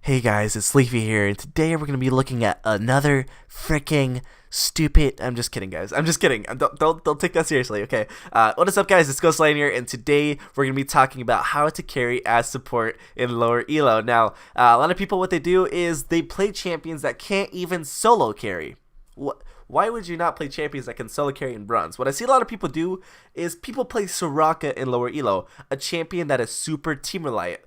Hey guys, it's Leafy here, and today we're gonna be looking at another freaking stupid. I'm just kidding, guys. I'm just kidding. Don't take that seriously, okay? What is up, guys? It's Ghostlion here, and today we're gonna be talking about how to carry as support in lower elo. Now, a lot of people, what they do is they play champions that can't even solo carry. Why would you not play champions that can solo carry in bronze? What I see a lot of people do is people play Soraka in lower elo, a champion that is super team reliant.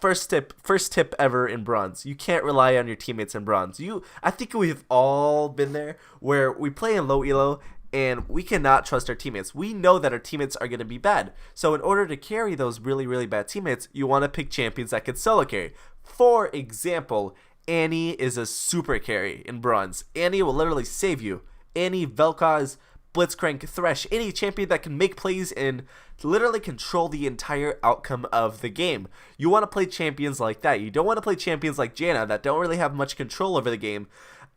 First tip ever in bronze. You can't rely on your teammates in bronze. I think we've all been there where we play in low elo and we cannot trust our teammates. We know that our teammates are going to be bad. So in order to carry those really bad teammates, you want to pick champions that can solo carry. For example, Annie is a super carry in bronze. Annie will literally save you. Annie, Vel'Koz, Blitzcrank, Thresh, any champion that can make plays and literally control the entire outcome of the game. You want to play champions like that. You don't want to play champions like Janna that don't really have much control over the game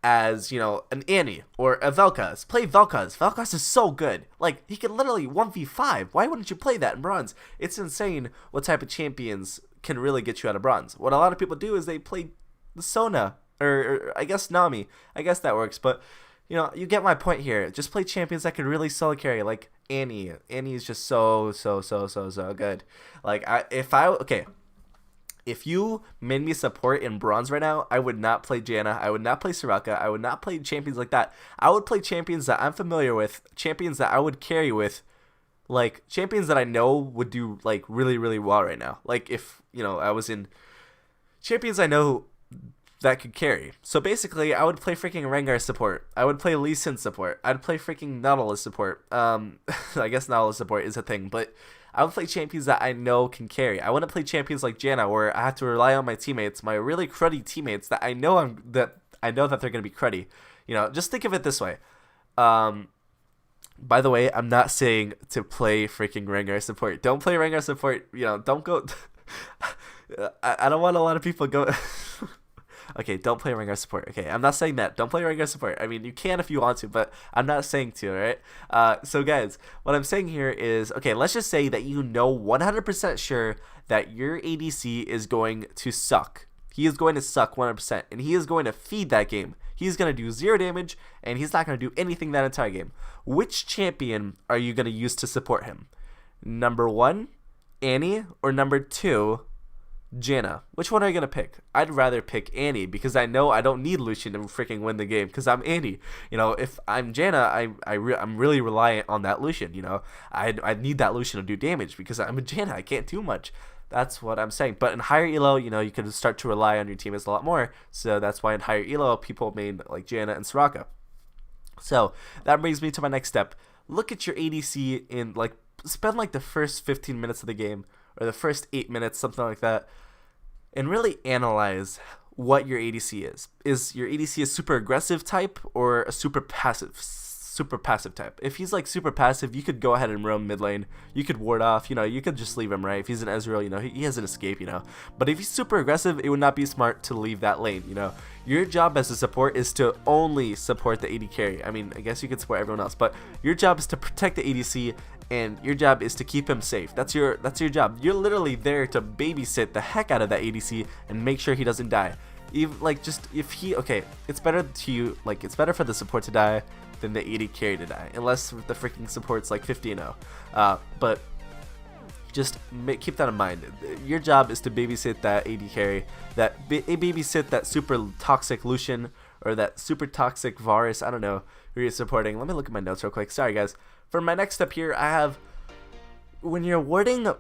as, an Annie or a Vel'Koz. Play Vel'Koz. Vel'Koz is so good. Like, he can literally 1v5. Why wouldn't you play that in bronze? It's insane what type of champions can really get you out of bronze. What a lot of people do is they play the Sona or I guess Nami. I guess that works, but you get my point here. Just play champions that can really solo carry, like Annie. Annie is just so good. Like if you made me support in bronze right now, I would not play Janna. I would not play Soraka. I would not play champions like that. I would play champions that I'm familiar with, champions that I would carry with, like champions that I know would do like really well right now. Like if I was in champions I know that could carry. So basically, I would play freaking Rengar support. I would play Lee Sin support. I'd play freaking Nautilus support. I guess Nautilus support is a thing, but I would play champions that I know can carry. I wouldn't play champions like Janna, where I have to rely on my teammates, my really cruddy teammates that I know that they're gonna be cruddy. Just think of it this way. By the way, I'm not saying to play freaking Rengar support. Don't play Rengar support. Don't go. I don't want a lot of people go. Okay, don't play Rengar support. Okay, I'm not saying that. Don't play Rengar support. I mean, you can if you want to, but I'm not saying to, alright? So guys, what I'm saying here is, okay, let's just say that 100% sure that your ADC is going to suck. He is going to suck 100%, and he is going to feed that game. He's going to do 0 damage, and he's not going to do anything that entire game. Which champion are you going to use to support him? Number 1, Annie, or number 2, Janna? Which one are you going to pick? I'd rather pick Annie because I know I don't need Lucian to freaking win the game because I'm Annie. If I'm Janna, I'm really reliant on that Lucian. I need that Lucian to do damage because I'm a Janna. I can't do much. That's what I'm saying. But in higher elo, you can start to rely on your teammates a lot more. So that's why in higher elo, people made like Janna and Soraka. So that brings me to my next step. Look at your ADC in spend the first 15 minutes of the game or the first 8 minutes, something like that, and really analyze what your ADC is. Is your ADC a super aggressive type or a super passive type? If he's super passive, you could go ahead and roam mid lane. You could ward off, you could just leave him, right? If he's an Ezreal, he has an escape, But if he's super aggressive, it would not be smart to leave that lane, Your job as a support is to only support the AD carry. I mean, I guess you could support everyone else, but your job is to protect the ADC and your job is to keep him safe. That's your job. You're literally there to babysit the heck out of that ADC and make sure he doesn't die. It's better it's better for the support to die than the AD carry to die, unless the freaking support's 50-0. But just keep that in mind. Your job is to babysit that AD carry, babysit that super toxic Lucian or that super toxic Varus. I don't know who you're supporting. Let me look at my notes real quick. Sorry guys. For my next step here, I have, when you're warding,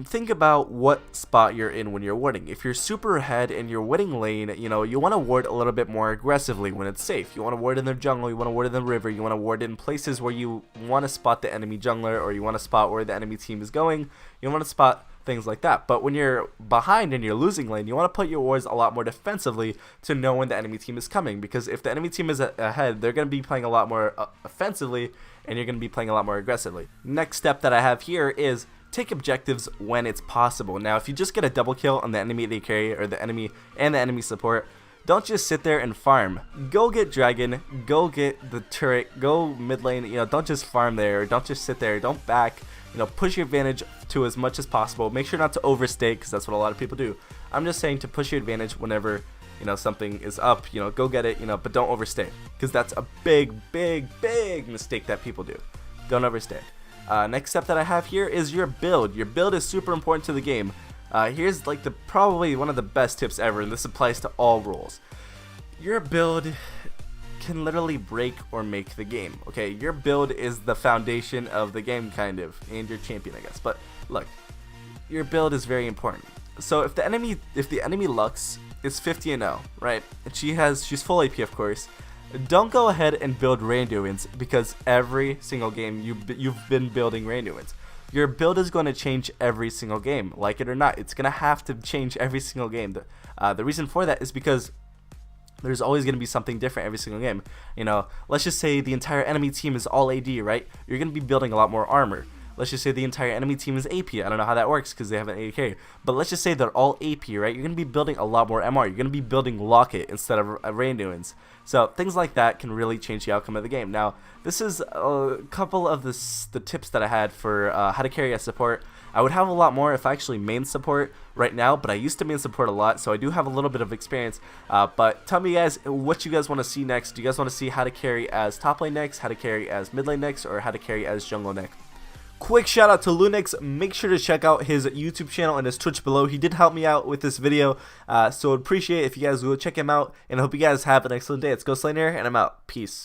think about what spot you're in when you're warding. If you're super ahead and you're warding lane, you want to ward a little bit more aggressively when it's safe. You want to ward in the jungle, you want to ward in the river, you want to ward in places where you want to spot the enemy jungler, or you want to spot where the enemy team is going. You want to spot things like that. But when you're behind and you're losing lane, you want to put your wards a lot more defensively to know when the enemy team is coming, because if the enemy team is ahead, they're going to be playing a lot more offensively, and you're going to be playing a lot more aggressively. Next step that I have here is take objectives when it's possible. Now, if you just get a double kill on the enemy AD carry or the enemy support, don't just sit there and farm. Go get dragon, go get the turret, go mid lane, don't just farm there, don't just sit there, don't back, push your advantage to as much as possible. Make sure not to overstay, because that's what a lot of people do. I'm just saying to push your advantage whenever, you know, something is up, you know, go get it, you know, but don't overstay, because that's a big mistake that people do. Don't overstay. Next step that I have here is your build. Your build is super important to the game. Here's like probably one of the best tips ever, and this applies to all roles. Your build can literally break or make the game. Okay, your build is the foundation of the game, kind of, and your champion, I guess. But look, your build is very important. So if the enemy Lux is 50-0, right, and she's full AP, of course, don't go ahead and build Randuin's, because every single game you've been building Randuin's. Your build is going to change every single game, like it or not. It's going to have to change every single game. The reason for that is because there's always going to be something different every single game. You know, let's just say the entire enemy team is all AD, right? You're going to be building a lot more armor. Let's just say the entire enemy team is AP. I don't know how that works because they have an AK. But let's just say they're all AP, right? You're going to be building a lot more MR. You're going to be building Locket instead of Randuin's. So things like that can really change the outcome of the game. Now, this is a couple of the tips that I had for how to carry a support. I would have a lot more if I actually main support right now, but I used to main support a lot, so I do have a little bit of experience. But tell me, guys, what you guys want to see next. Do you guys want to see how to carry as top lane next, how to carry as mid lane next, or how to carry as jungle next? Quick shout out to Lunix. Make sure to check out his YouTube channel and his Twitch below. He did help me out with this video, so I'd appreciate it if you guys would check him out, and I hope you guys have an excellent day. It's Ghost Slayer, and I'm out. Peace.